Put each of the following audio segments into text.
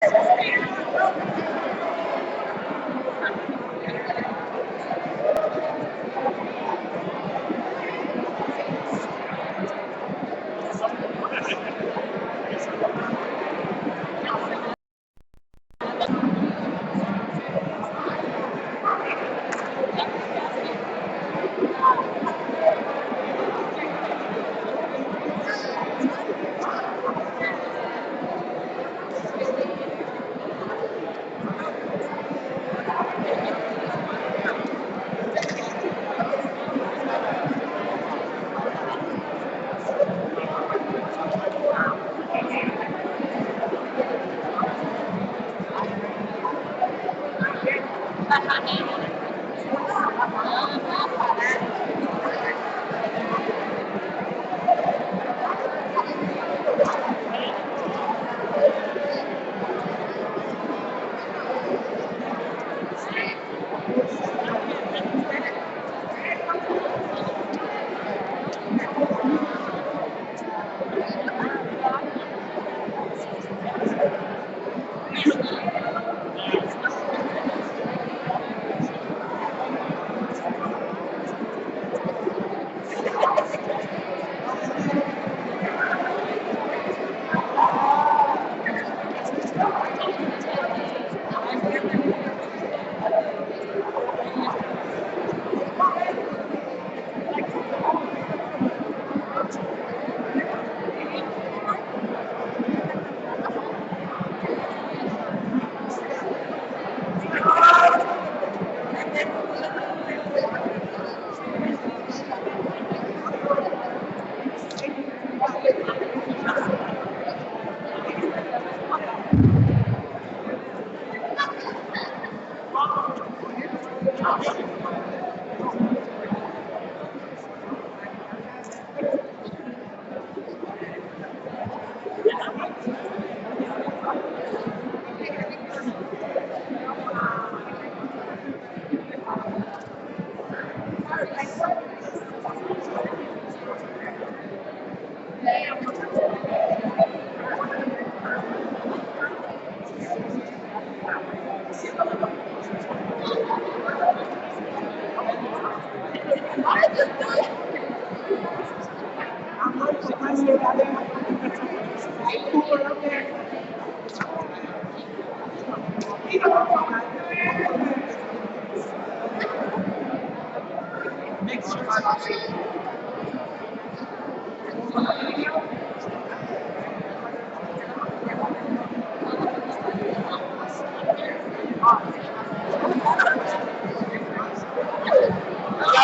Y'all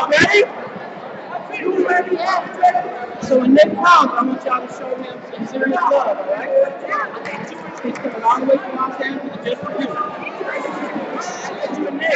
ready? You ready? So when Nick comes, I want y'all to show him some serious love, all right? He's coming all the way from Los Angeles just for you. That's you and Nick.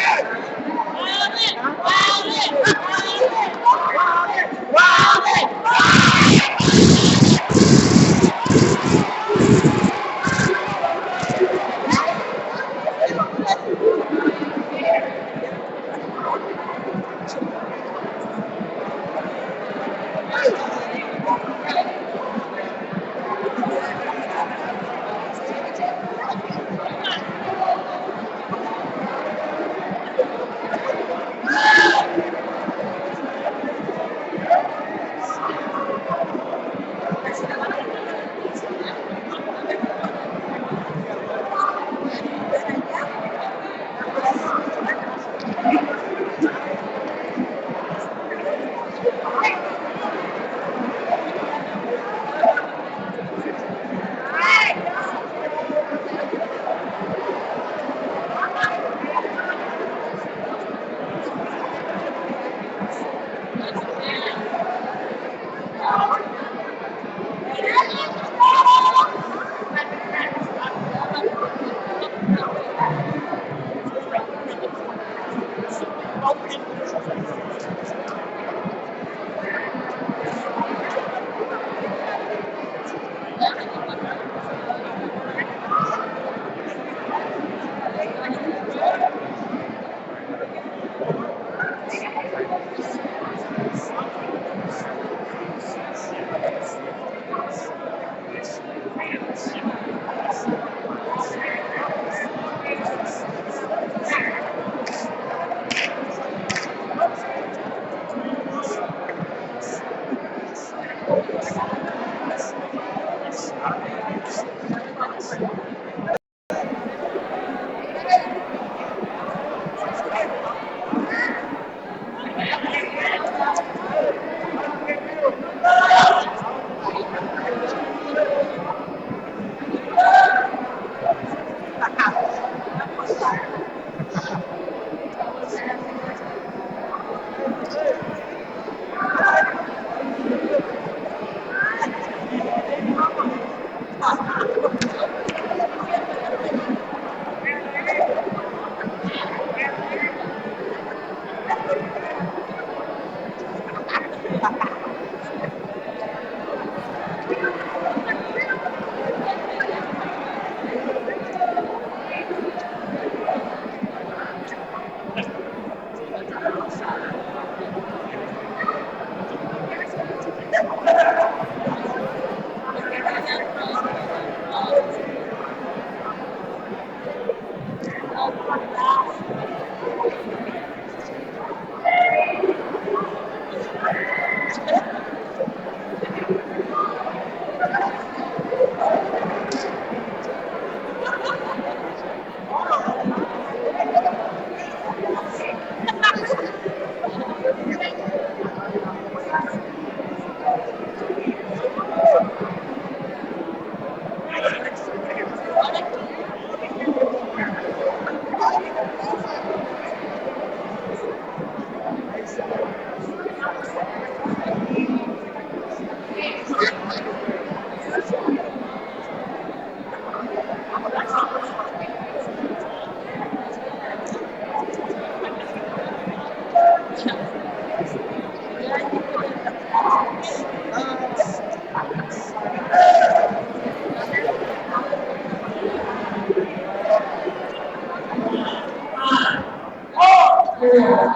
4,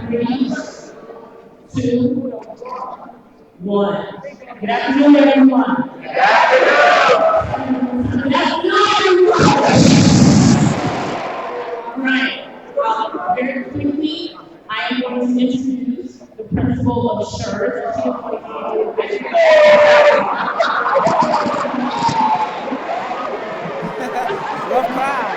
3, 2, 1. Good afternoon, everyone. Good afternoon, everyone. All right. Very quickly, I am going to introduce the principal of Schurz. Rough crowd.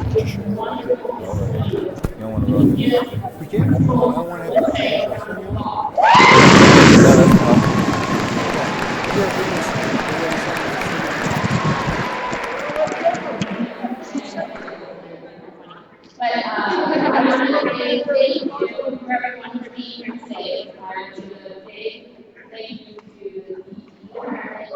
What you want? You don't want to go ahead and We can. I don't want to have to pay. Should I send you one? Yeah. No, that's fine. Okay. Yeah, give me a second. Get ready to send you one. But I want to say thank you for everyone for being here today. I want to do a big thank you to the department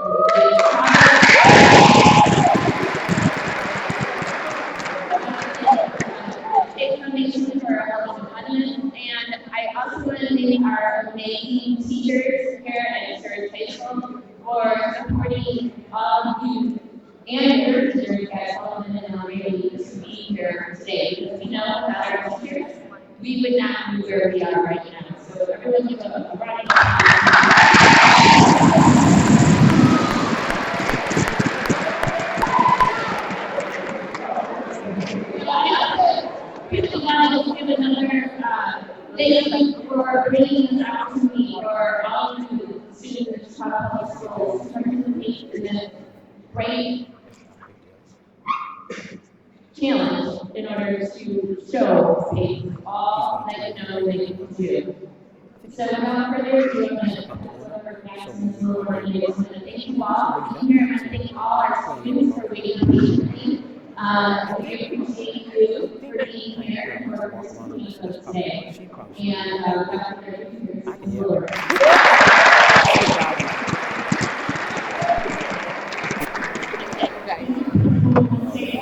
Foundation for helping the audience, and I also want to thank our amazing teachers here at Schurz High School for supporting all of you and your teachers guys all in and already to be here today. Because we know without our teachers, we would not be where we are right now. So everyone give a round of applause. People want to give another thank you for bringing this opportunity for all of you students of Chicago Public Schools to participate in this great challenge in order to show students all that you know they can do. So without further ado, I'm going to pass it over to Jackson Silver and I'm going to thank you all for being here. I'm going to thank all our students for waiting patiently. We appreciate you for being here and for participating with us today. And without further ado, here's Silver.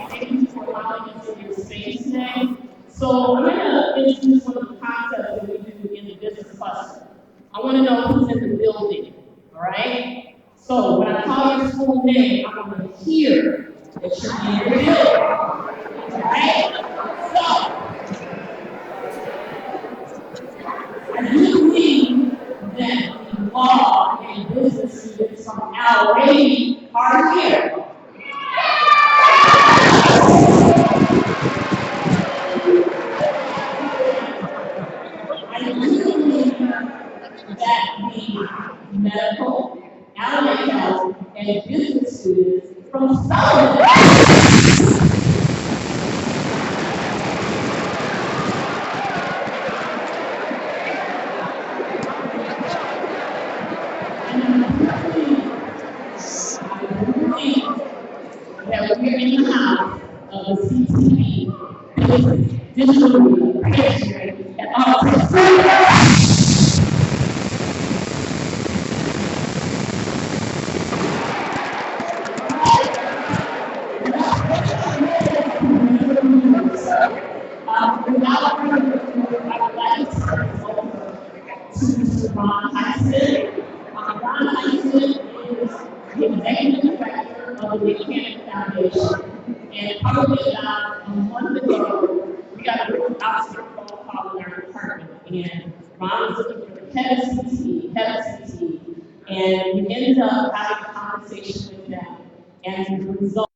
Thank you for allowing us in your space today. So I'm going to introduce one of the concepts that we do in the business cluster. I want to know who's in the building, all right? So when I call your school name, I want to hear that you're in the building, all right? So I do believe that the law and business students from Already are here. That the medical, allied health, and business students from Sullivan. I believe that we're in the house of the CTE, digital picture, and all. Without further ado, I would like to turn it over to Mr. Ron Tyson. Ron Tyson is the executive director of the Mechanic Foundation. And probably about a month ago, we got a really outstanding phone call in our department. And Ron was looking for the head of CTE, and we ended up having a conversation with them. And the result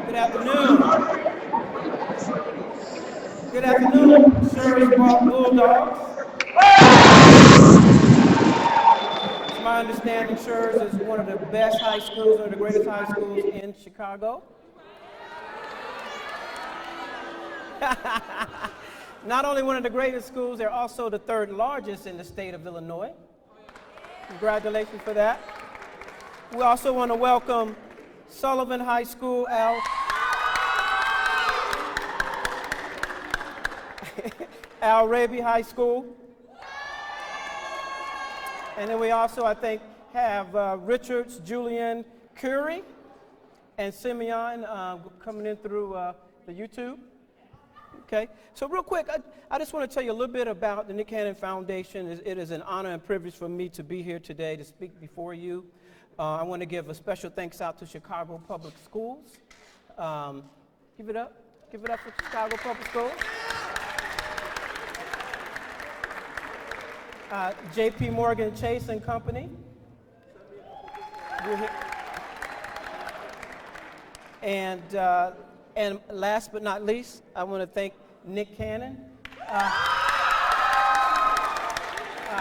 Good afternoon. Good afternoon, Schurz Bulldogs. It's my understanding Schurz is one of the best high schools, or the greatest high schools in Chicago. Not only one of the greatest schools, they're also the third largest in the state of Illinois. Congratulations for that. We also want to welcome Sullivan High School, Al Al Raby High School. And then we also, I think, have Richards, Julian Curie, and Simeon coming in through the YouTube. Okay, so real quick, I just want to tell you a little bit about the Nick Cannon Foundation. It is an honor and privilege for me to be here today to speak before you. I want to give a special thanks out to Chicago Public Schools. Give it up for Chicago Public Schools. J.P. Morgan Chase and Company. And last but not least, I want to thank Nick Cannon,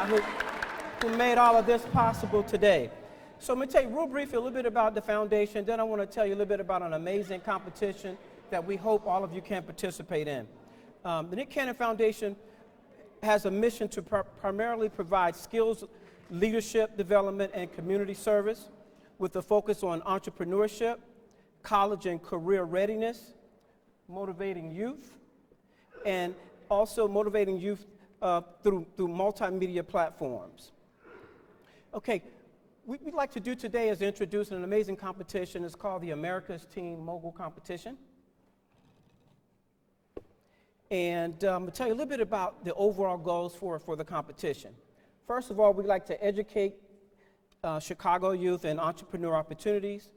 who made all of this possible today. So I'm going to tell you real briefly a little bit about the foundation. Then I want to tell you a little bit about an amazing competition that we hope all of you can participate in. The Nick Cannon Foundation has a mission to primarily provide skills, leadership development, and community service with a focus on entrepreneurship, college and career readiness, motivating youth, and also motivating youth through multimedia platforms. Okay, what we'd like to do today is introduce an amazing competition. It's called the America's Teen Mogul Competition. And I'm going to tell you a little bit about the overall goals for the competition. First of all, we'd like to educate Chicago youth and entrepreneur opportunities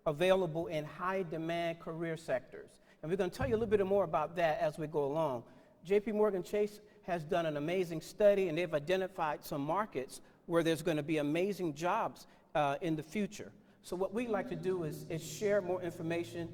available in high-demand career sectors. And we're going to tell you a little bit more about that as we go along. J.P. Morgan Chase has done an amazing study, and they've identified some markets where there's going to be amazing jobs in the future. So what we'd like to do is share more information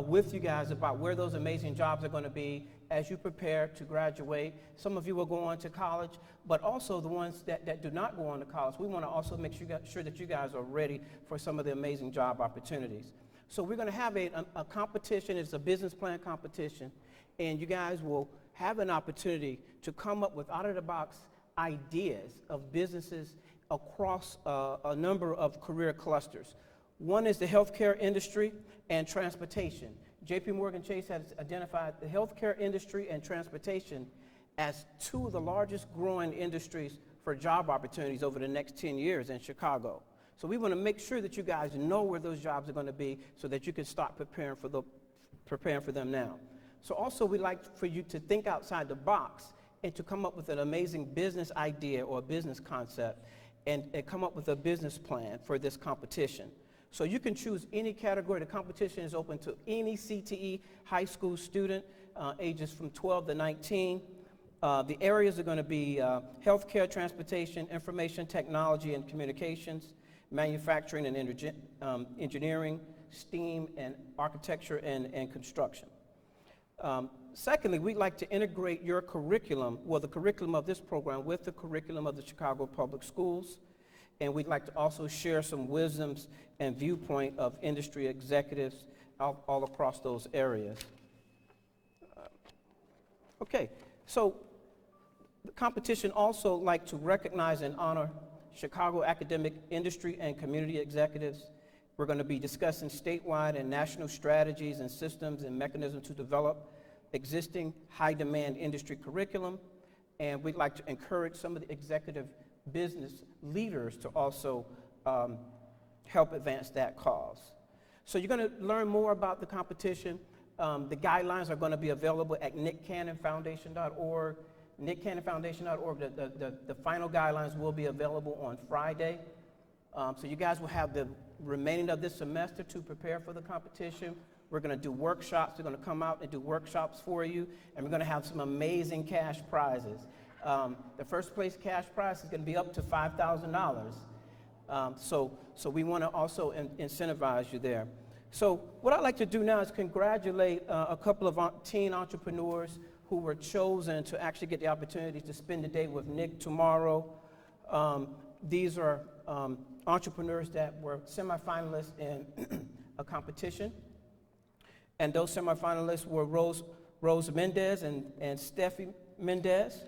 with you guys about where those amazing jobs are going to be as you prepare to graduate. Some of you will go on to college, but also the ones that do not go on to college. We want to also make sure that you guys are ready for some of the amazing job opportunities. So we're going to have a competition. It's a business plan competition, and you guys will have an opportunity to come up with out-of-the-box ideas of businesses across a number of career clusters. One is the healthcare industry and transportation. J.P. Morgan Chase has identified the healthcare industry and transportation as two of the largest growing industries for job opportunities over the next 10 years in Chicago. So we want to make sure that you guys know where those jobs are going to be so that you can start preparing for them now. So also we'd like for you to think outside the box and to come up with an amazing business idea or a business concept and come up with a business plan for this competition. So you can choose any category. The competition is open to any CTE high school student, ages from 12 to 19. The areas are going to be healthcare, transportation, information technology and communications, manufacturing and engineering, STEAM, and architecture and construction. Secondly, we'd like to integrate your curriculum, well, the curriculum of this program with the curriculum of the Chicago Public Schools. And we'd like to also share some wisdoms and viewpoint of industry executives all across those areas. Okay, so the competition also like to recognize and honor Chicago academic industry and community executives. We're going to be discussing statewide and national strategies and systems and mechanisms to develop existing high-demand industry curriculum. And we'd like to encourage some of the executive business leaders to also help advance that cause. So you're going to learn more about the competition. The guidelines are going to be available at nickcannonfoundation.org. nickcannonfoundation.org. The final guidelines will be available on Friday. So you guys will have the remaining of this semester to prepare for the competition. We're going to do workshops. We're going to come out and do workshops for you, and we're going to have some amazing cash prizes. The first place cash prize is going to be up to $5,000. So we want to also incentivize you there. So what I'd like to do now is congratulate a couple of teen entrepreneurs who were chosen to actually get the opportunity to spend the day with Nick tomorrow. These are entrepreneurs that were semifinalists in a competition. And those semifinalists were Rose Mendez and Steffi Mendez.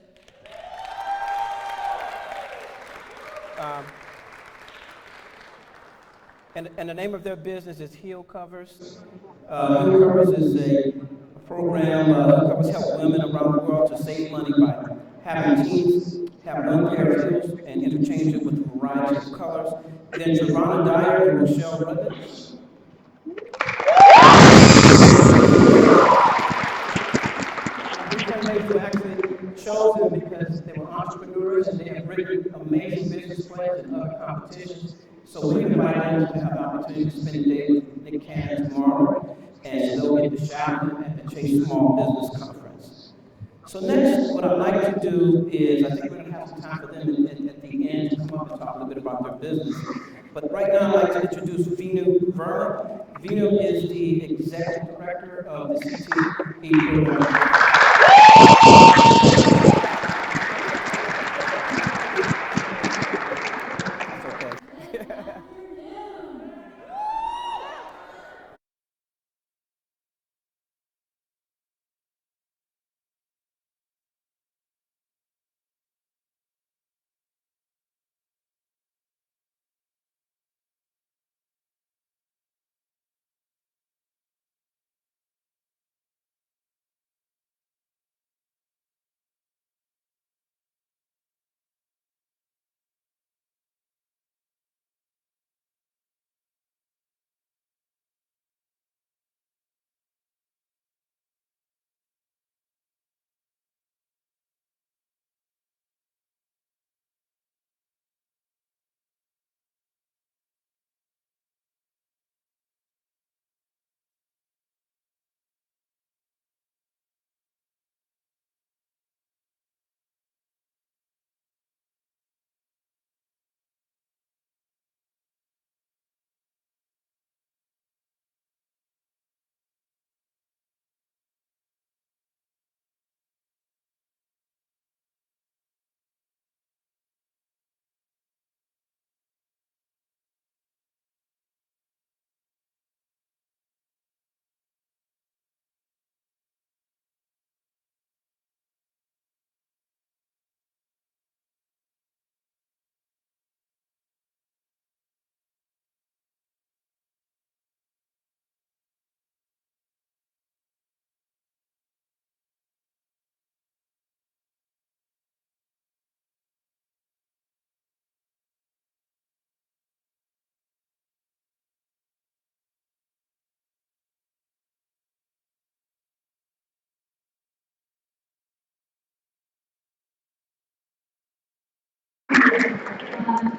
And the name of their business is Heel Covers. Heel Covers is a program that covers help women around the world to save money by having teams have one pair of heels and interchange it with a variety of colors. Then Trevonna Dyer and Rochelle Ribbons. These young ladies were actually chosen because they were entrepreneurs and they have written amazing business plans and other competitions. So we invite them to have the opportunity to spend a day with Nick Cannon tomorrow, and so they'll get to shadow him at the Chase Small Business Conference. So next, what I'd like to do is, I think we're going to have some time for them at the end to come up and talk a little bit about their business. But right now, I'd like to introduce Vinu Verma. Vinu is the Executive Director of the CTE program.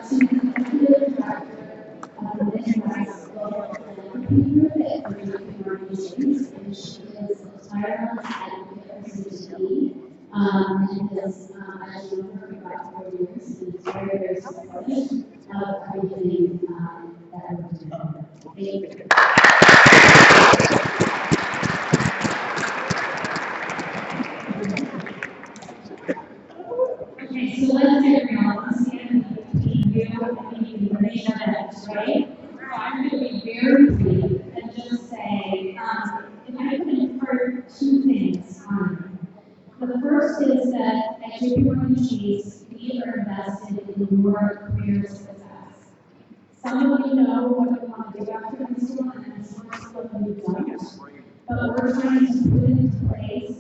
She's the executive director of the Midwest Global Philanthropy Group at American Organizations, and she is a tireless advocate for CTE, and has, as you know, for about 4 years, and is very, very supportive of everything that we're doing. Thank you. Okay, so let's get real. Let's get you raise your hands, right? So I'm going to be very brief and just say, if I could impart 2 things on you. The first is that at JPMorgan Chase, we are invested in your career success. Some of you know what you want to do after high school, and some of you don't. But we're trying to put into place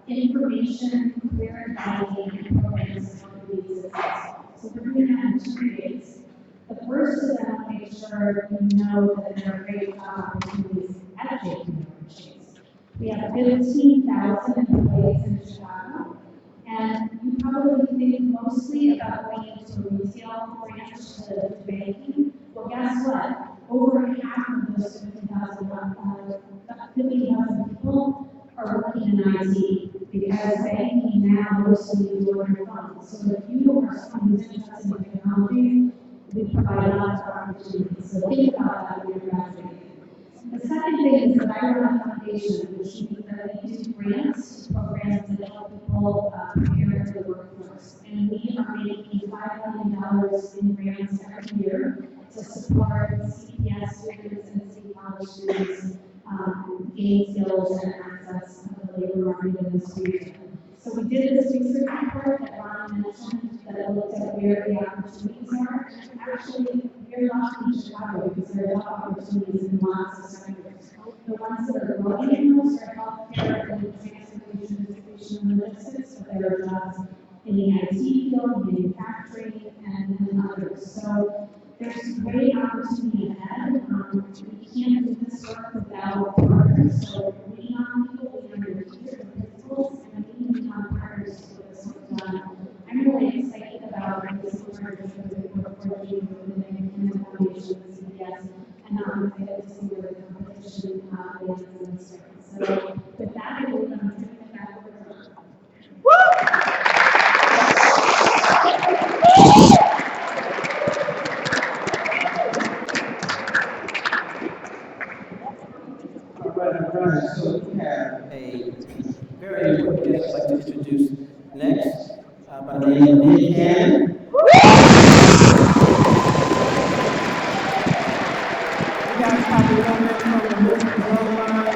information, career advising, and programs to help you be successful. So we're doing that in 2 ways. The first is I want to make sure you know that there are great job opportunities at JPMorgan Chase. We have 15,000 employees in Chicago, and you probably think mostly about going into a retail branch to banking. Well, guess what? Over half of those 50,000 people are working in IT because banking now mostly you do on your phone. So if you are someone who's interested in technology, we provide lots of opportunities. So think about that when you're graduating. The second thing is that I run a foundation, which means that we do grants to programs that help people prepare for the workforce. And we are making $5 million in grants every year to support CPS students and city college students gain skills and access to the labor market in this region. So we did this research report that Ron mentioned that looked at where the opportunities are. And actually, we're lucky in Chicago because there are a lot of opportunities in lots of sectors. The ones that are growing in most are healthcare and transportation, distribution, and logistics, but there are jobs there's great opportunity ahead. We can't do this work without partners, so lean on people, lean on your teachers and principals, and lean on partners to get this work done. I'm really excited about this partnership that we're working with the Human Foundation and CBS, and I'm excited to see where the competition lands in this circuit. So with that, I will turn it back over to Ron. So we have a very important guest I'd like to introduce next by the name of Nick Cannon. You guys probably know him from the movie Drumline.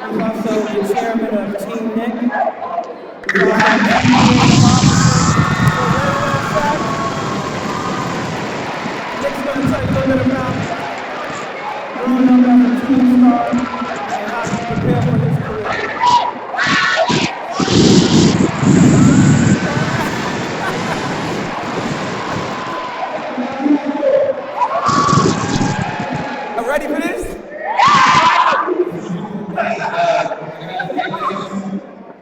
He's also the chairman of Team Nick. He's also the chief creative officer for Radio Shack. Nick's going to tell you a little bit about growing up as a teen star and how he prepared for his career. Ready for this?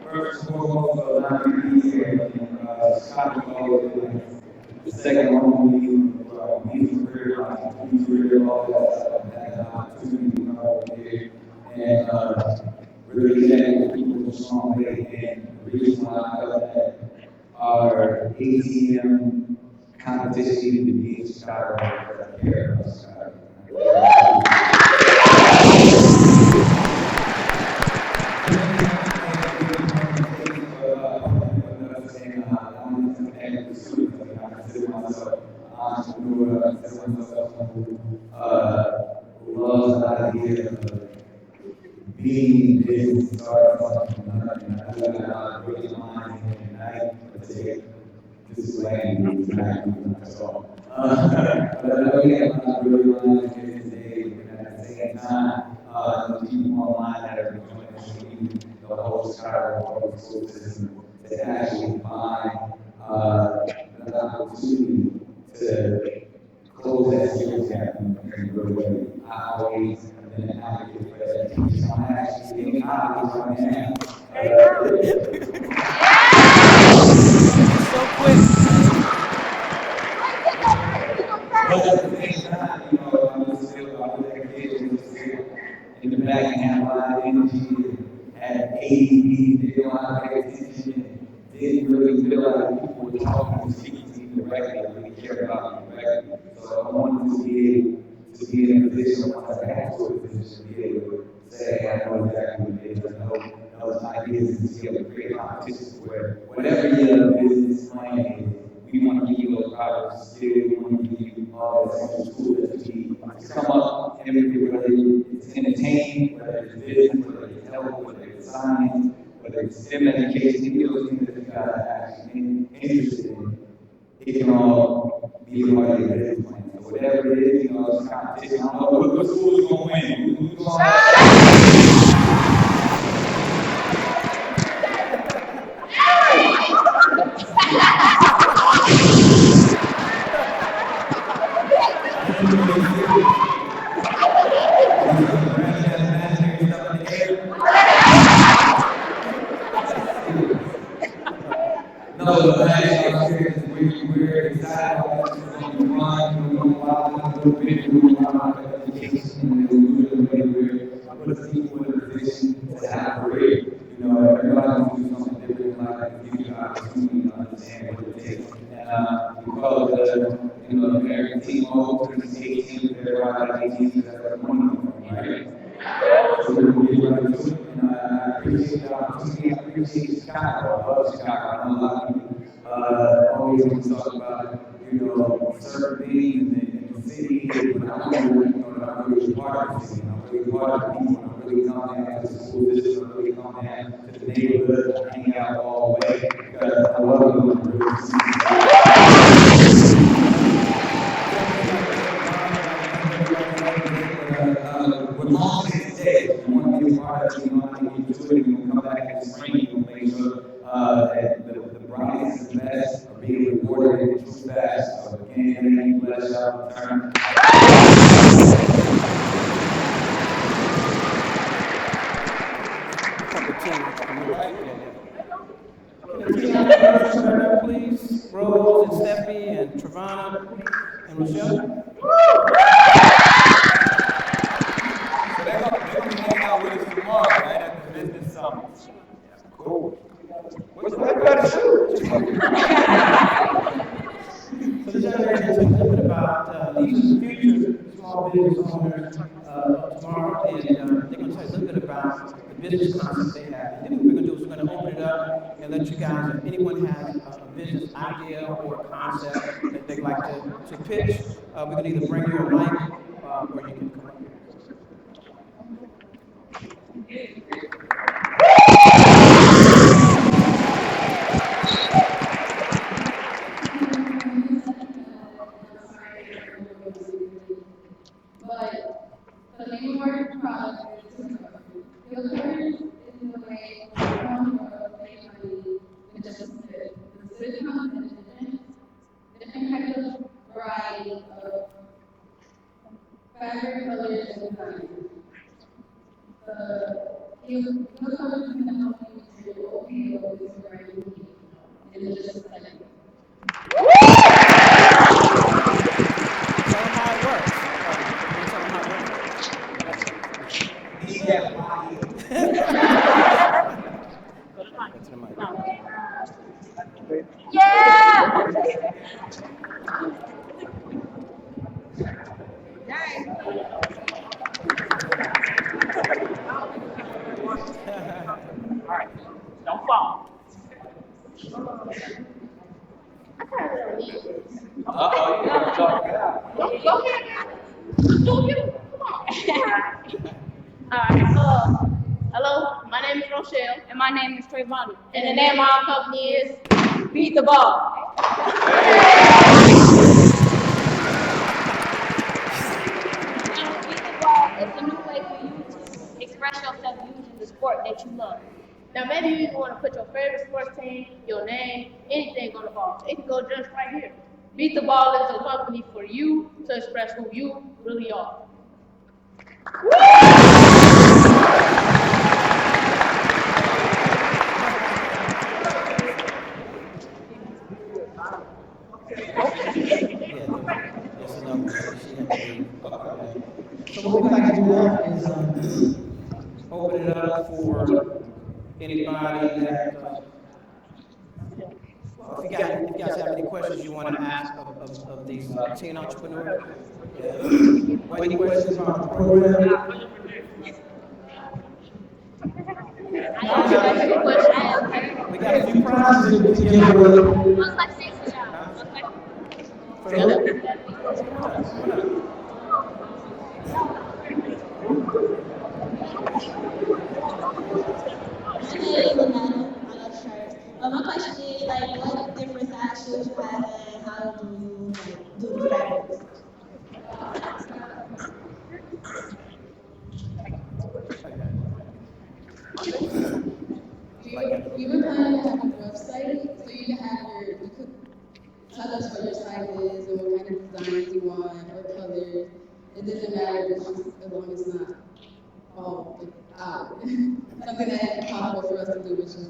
First and foremost, allowing me to be here. Chicago is the second home music career, all that stuff. I had an opportunity to come over here and really connect with people in a strong way. And the reason why I felt that our ATM competition needed to be in Chicago because I care about Chicago. Entrepreneur, loves the idea of being in business, starting something from nothing. I do have a great mind and night, but today, this is language, that's all. But I know we have a lot of really lines here today, and at the same time, the people online that are joining us, the whole Chicago public school system, to actually find an opportunity to close that skills gap in a good way. I always have been an advocate for education. I'm actually being an advocate right now. So quick. But at the same time, I was education was still in the back and had a lot of energy, had ADD, didn't want to pay attention, didn't really feel like people were talking and speaking to me directly. I really cared about me directly. So I wanted to be able to be in a position, once I got to a position, to be able to say, hey, I know exactly what it is. I know those ideas and to be able to create competitions where whatever your business plan is, we want to give you those products still, we want to give you all the essential tools that you need to come up and whether it's entertainment, whether it's business, whether it's health, whether it's science, whether it's STEM education, any of those things that you guys are actually interested in, it can all be a part of your business plan. So whatever it is, it's competition. I don't know what school is going to win. Who's going to we're excited about this. We're going to run, we're going to walk a little bit, we're going to talk about education, and we're going to put people in a position to have a career. Everybody wants to do something different in life, and give you the opportunity to understand what it takes. And we call it the American team all 18, everybody 18, because that's where the money comes from, right? So we're going to get right into it, and I appreciate the opportunity. I appreciate Chicago. I love Chicago. I know a lot of people always want to talk about, certain things in the city, but I'm really part of the city. I'm really part of the people. I'm really coming down to the school district. I'm really coming down to the neighborhood, hang out all the way, because I love you. I'm really we're long today. We want to be a part of it. We want to get to it. We're going to come back in the spring. We're going to make sure that the brightest and best are being rewarded in true fast. So again, thank you, bless y'all. small business owners tomorrow, and they're going to tell you a little bit about the business concept they have. And then what we're going to do is we're going to open it up and let you guys, if anyone has a business idea or a concept that they'd like to pitch, we can either bring you a mic or you can come up here. But the main word product is filters in the way from make money with just the sitcoms and different kinds of variety of fabric colors and designs. The colors can help you to okay what is the right need and just like Tell them how it works. Tell them how it works. That's the mic. Yeah! All right, don't fall. Uh-oh, you gotta talk it out. Go ahead. Do you? Come on. All right. Hello, my name is Rochelle. And my name is Trayvon. And the name of our company is Beat the Ball. And Beat the Ball is a new way for you to express yourself using the sport that you love. Now, maybe you want to put your favorite sports team, your name, anything on the ball. It can go just right here. Beat the Ball is a company for you to express who you really are. So what we'd like to do now is open it up for anybody that, if you guys have any questions you want to ask of these teen entrepreneurs. Any questions about the program? We got a few prizes to give away. My question is, like, what different size shoes you have and how do you do the practice? You were planning to have a website, so you can have you could tell us what your sizes and what kind of designs you want or colors. It doesn't matter, it's just as long as it's not all out. Something that is possible for us to do, which is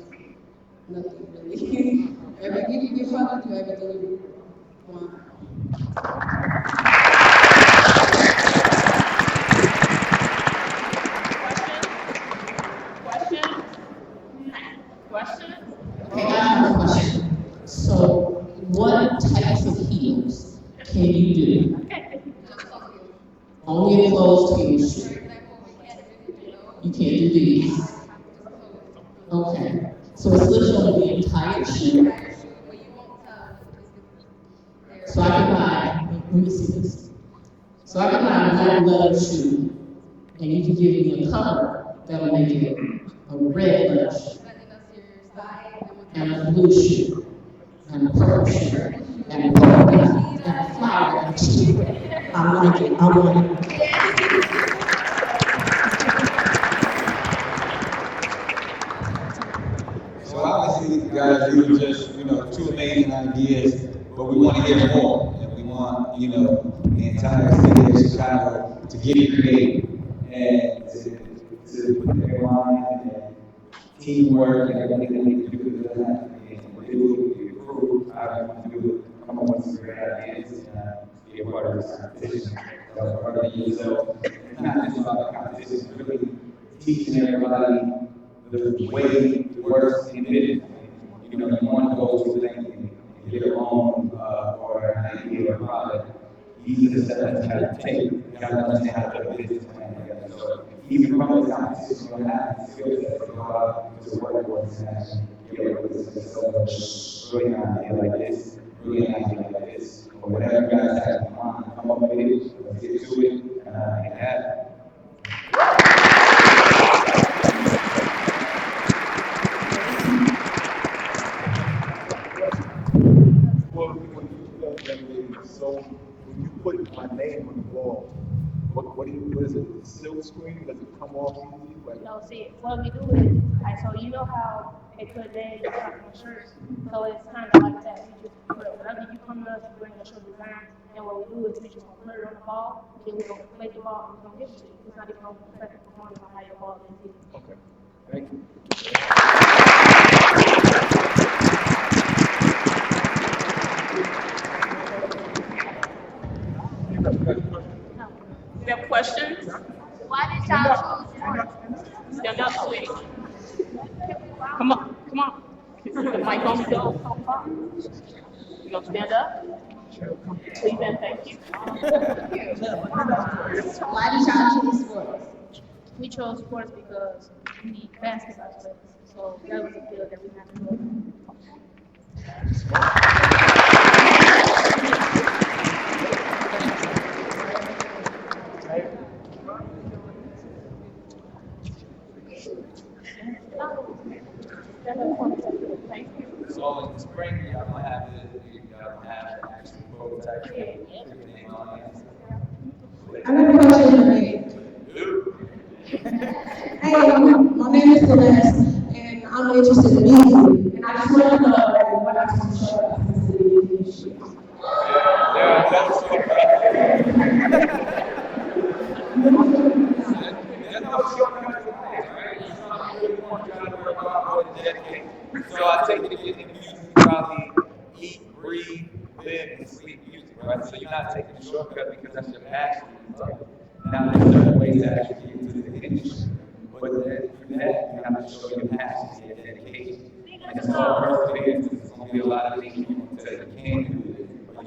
nothing really. You probably do everything you want. Okay, I have a question. So, what types of heels can you do? Only closed heels. You can't do these. Okay. So it's literally on the entire shoe. So I can buy, let me see this. So I can buy one leather shoe, and you can give me a color that'll make it a red leather shoe, and a blue shoe, and a purple shoe, and a purple and a flower shoe. I like it. I want it. So obviously, guys, these are just, two amazing ideas, but we want to hear more. And we want, the entire city of Chicago to get creative and to put their mind and teamwork and everything that they do to that. And do it, improve, how you want to do it, come up with some great ideas, and be a part of this competition. So part of yourself, it's not just about the competition, it's really teaching everybody the way it works in business. You want to go to things and get your own or an idea or product. these are the steps you gotta take. You gotta understand how to put a business plan together. So even from this competition, you're gonna have the skill set to go out to the workforce and actually be able to put this brilliant idea like this, brilliant idea like this, or whatever you guys have in mind, come up with it, let's get to it, and have it. So when you put my name on the wall, what is it? Silk screen? Does it come off easy? Like, No, see, what we do is, like, so you know how they put names on shirts? So it's kind of like that. We just put whatever you come to us, you bring us your design, and what we do is we just gonna put it on the ball, then we're gonna play the ball, and we're gonna give it to you. It's not even gonna affect the performance of how your ball is. okay, thank you. You have questions? Why did y'all choose? Stand up, sweetie. Come on, come on. The mic on go. You gonna stand up? Please and thank you. Why did y'all choose sports? We chose sports because we need basketball players. So that was a field that we had to go. So in the spring, y'all gonna have an actual prototype, everything on it. I have a question for me. Hey, my name is Celeste, and I'm interested in music. And I just want to know what I can show up in the industry. So I take it in music, you probably eat, breathe, live, and sleep music, right? So you're not taking a shortcut because that's your passion. Now there's certain ways to actually get into the industry, but then through that you have to show your passion, your dedication. And it's all perseverance. There's gonna be a lot of things you can say you can't do it, but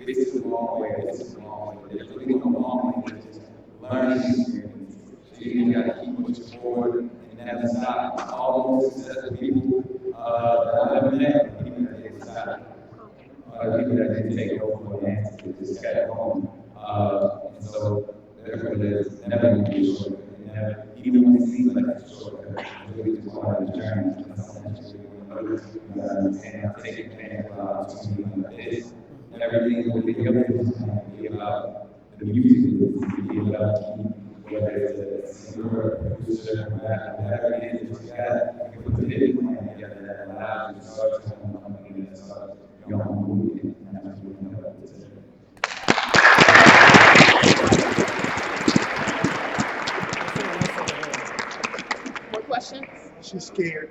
this is the wrong way, this is the wrong way. There's really no wrong way, it's just learning experience. So you gotta keep pushing forward and never stop. All those successful people that I've met, people that didn't stop, people that didn't take over and answer, just kept going. And so therefore there's never gonna be a shortcut. Never, even when it seems like it's a shortcut, it's really just part of the journey. It's not something that you're really you gotta understand, I'm taking advantage of opportunity like this. Everything with the other business can be about the music business, can be about whether it's a singer, producer, whatever it is, you put the business plan together that allows you to start your own company, that start your own movement, and that's what we know. More questions? She's scared.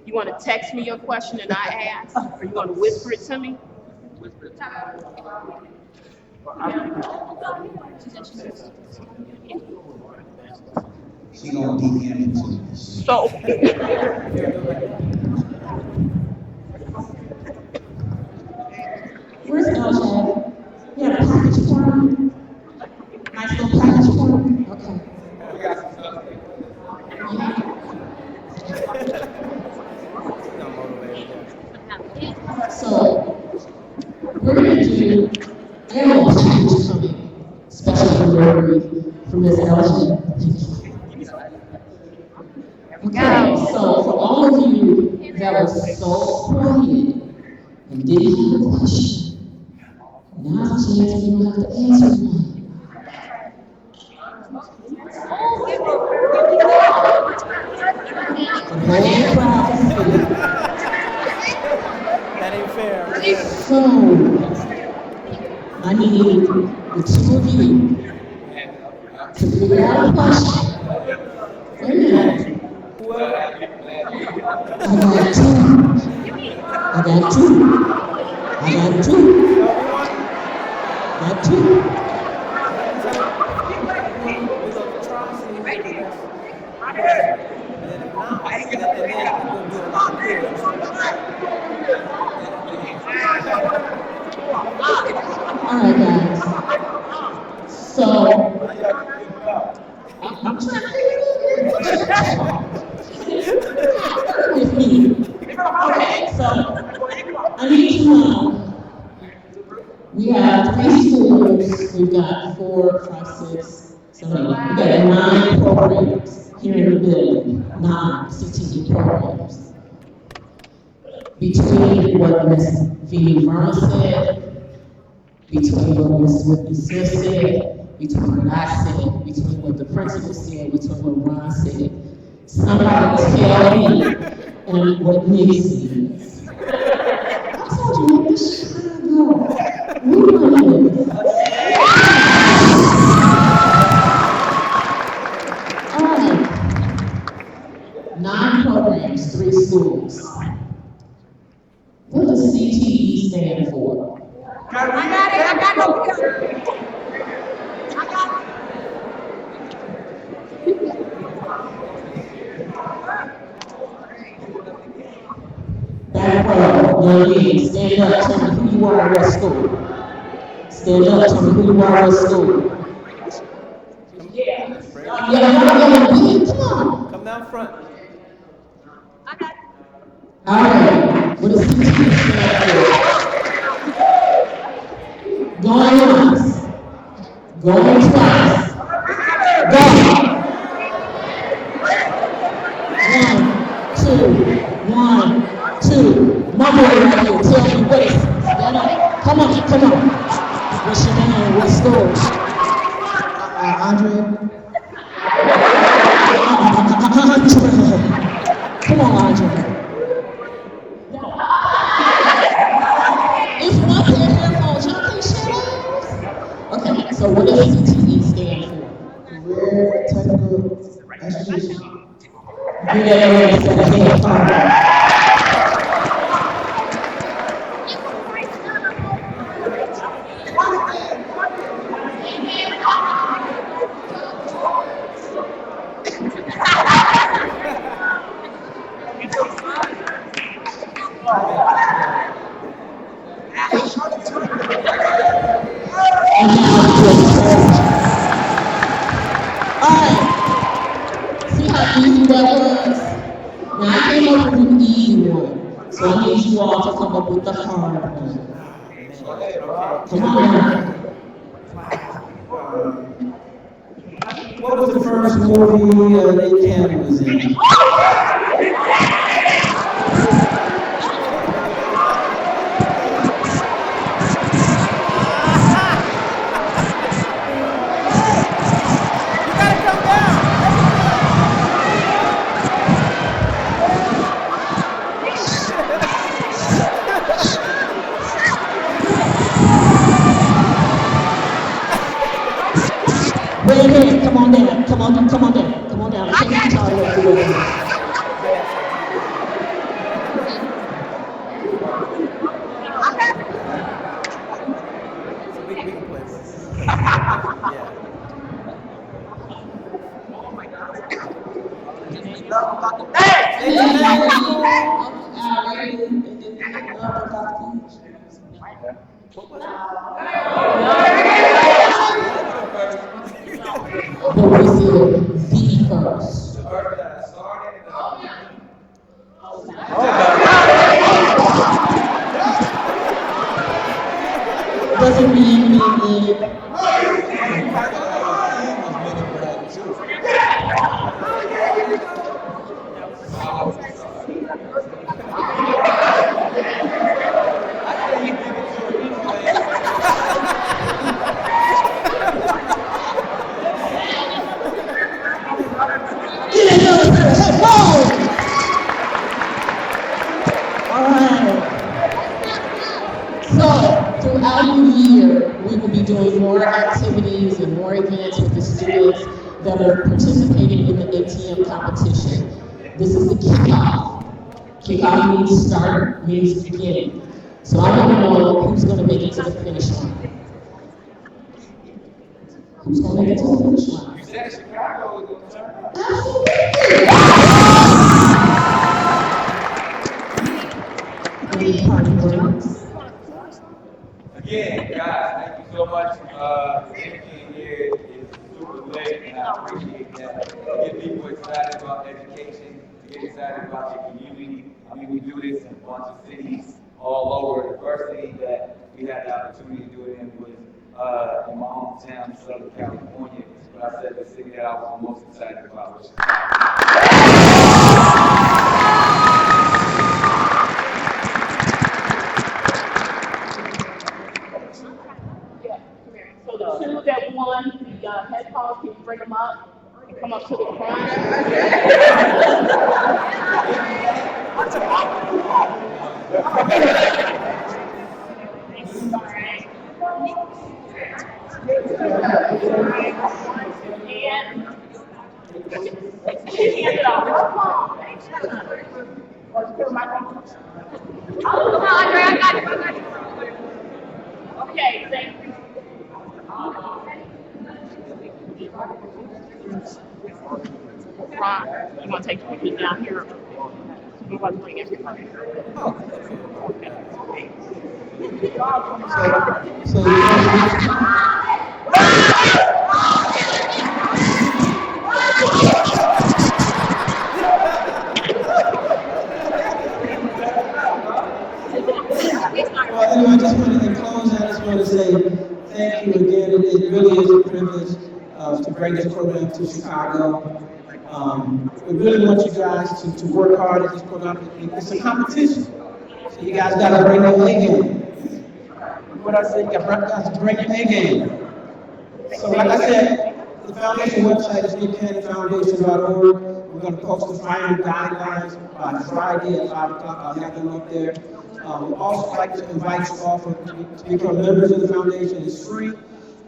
You want to text me your question and I ask, or you want to whisper it to me? Whisper it. She gonna be in. So. Where's LJ? You have a package for me? Nice little package for me? Okay. So, we're going to do animal package coming, special delivery from Ms. Elgin. Okay, so for all of you that were so quiet and didn't have a question, now's the chance you don't have to answer one. That ain't fair. So, I need the two of you to figure out a question. Wait a minute. I got two. All right, guys. So, I'm trying to figure it out. With me. Okay, so I need to know. We have 3 schools. We've got 4, 5, 6, 7, 8. We've got 9 programs here in the building. 9 CTE programs. Between what Ms. Vinnie Verma said, between what Ms. Whitney Smith said, between what I said, between what the principal said, between what Ron said, somebody tell me and what Nick says. I told you, what this Chicago. We know this. All right. 9 programs, 3 schools. What does CTE stand for? I got no picture. Back row, young lady, stand up, tell me who you are at what school. Stand up, tell me who you are at what school. Yeah, come on. Come down front. All right, what does CTE stand for? Going once, going twice, go. 1, 2, 1, 2. My boy right here, tell me what is it? Stand up. Come on. What's your name? What school? Andre. Come on, Andre. It's one pair of headphones. Y'all can shut up. Okay, so what does CTE stand for? Career Technical Education. Give that man a set of headphones. Alright, see how easy that was? Now I came up with an easy one, so I need you all to come up with the hard one. Come on now. What was the first movie Nick Cannon was in? Wait a minute, come on down. Come on down. I can't get y'all away from it. We can play with it. But we said be first. Doesn't mean me. Throughout the year, we will be doing more activities and more events with the students that are participating in the ATM competition. This is the kickoff. Kickoff means start, means beginning. So I want to know who's going to make it to the finish line. Who's going to make it to the finish line? You said Chicago was going to turn. Any party words? this energy in here is super lit, and I appreciate that. To get people excited about education, to get excited about your community. I mean, we do this in a bunch of cities all over. The first city that we had the opportunity to do it in was in my hometown, Southern California. But I said the city that I was most excited about was So the two that won the headphones, can you bring them up and come up to the front? Okay, thank you. Ron, you want to take the picture down here? We want to bring everybody. Well, anyway, I just wanted to close. I just want to say thank you again. It really is a privilege to bring this program to Chicago. We really want you guys to work hard at this program. It's a competition. So you guys got to bring your A game. What I said, you got to bring your A game. So like I said, the foundation website is newcannonfoundation.org. We're going to post the final guidelines by Friday at 5 o'clock. I'll have them up there. We'd also like to invite you all to become members of the foundation. It's free,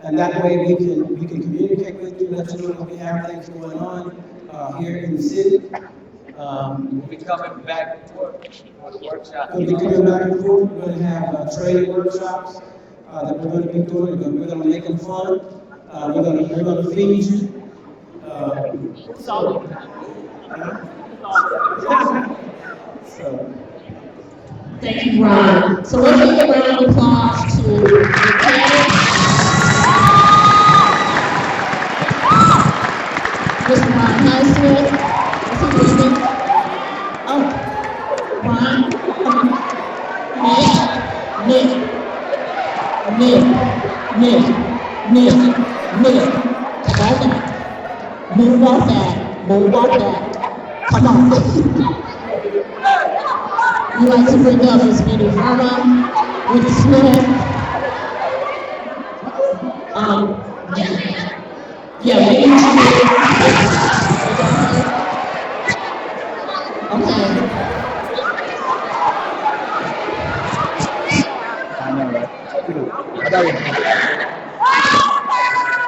and that way we can communicate with you, let you know if we have things going on here in the city. we'll be coming back and forth for the workshop. We'll be coming back and forth. We're going to have training workshops that we're going to be doing. We're going to make them fun. We're going to feed you. So. Thank you, Ron. So let's give a round of applause to Lieutenant Mr. Ron Highsmith. Is he leaving? Oh, Ron. Nick. Come on now. Move off that. Come on. We'd like to bring up Ms. Minnie Harmon, Whitney Smith. Minnie Smith. Okay. I know, right?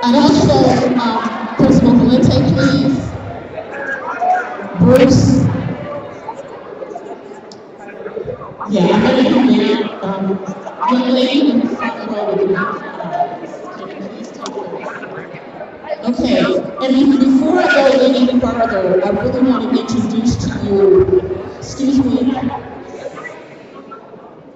And also, Principal Valente, please. Bruce. Yeah, I'm going to come in. Young lady in the front row with me. Can you please take this? Okay, and before I go any further, I really want to introduce to you, excuse me.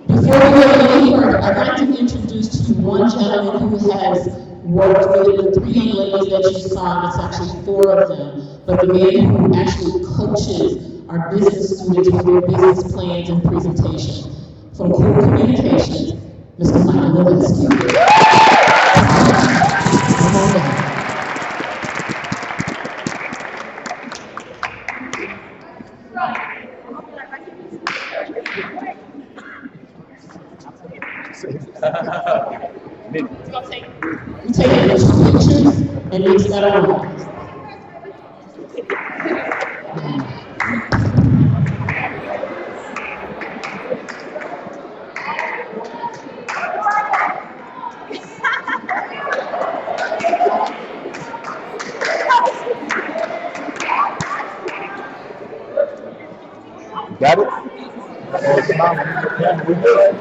Before we go any further, I'd like to introduce to you one gentleman who has worked with the 3 young ladies that you saw. It's actually 4 of them, but the man who actually coaches our business students with their business plans and presentations. From Core Communications, Mr. Michael Lewinsky. Come on down. We take the pictures and mix that around. Got it? We good.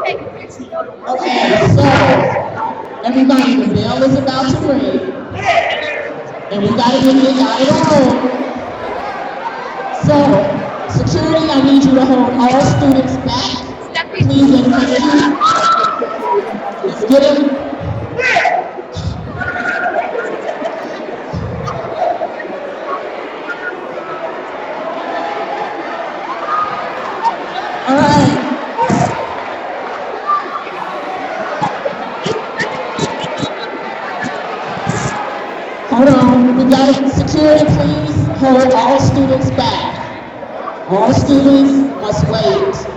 Thank you. Okay, so everybody, the bell is about to ring, and we gotta get this out of the room. So, security, I need you to hold all students back. Please and thank you. Let's get them. All right. Hold on, we got it. Security, please hold all students back. All students must wait.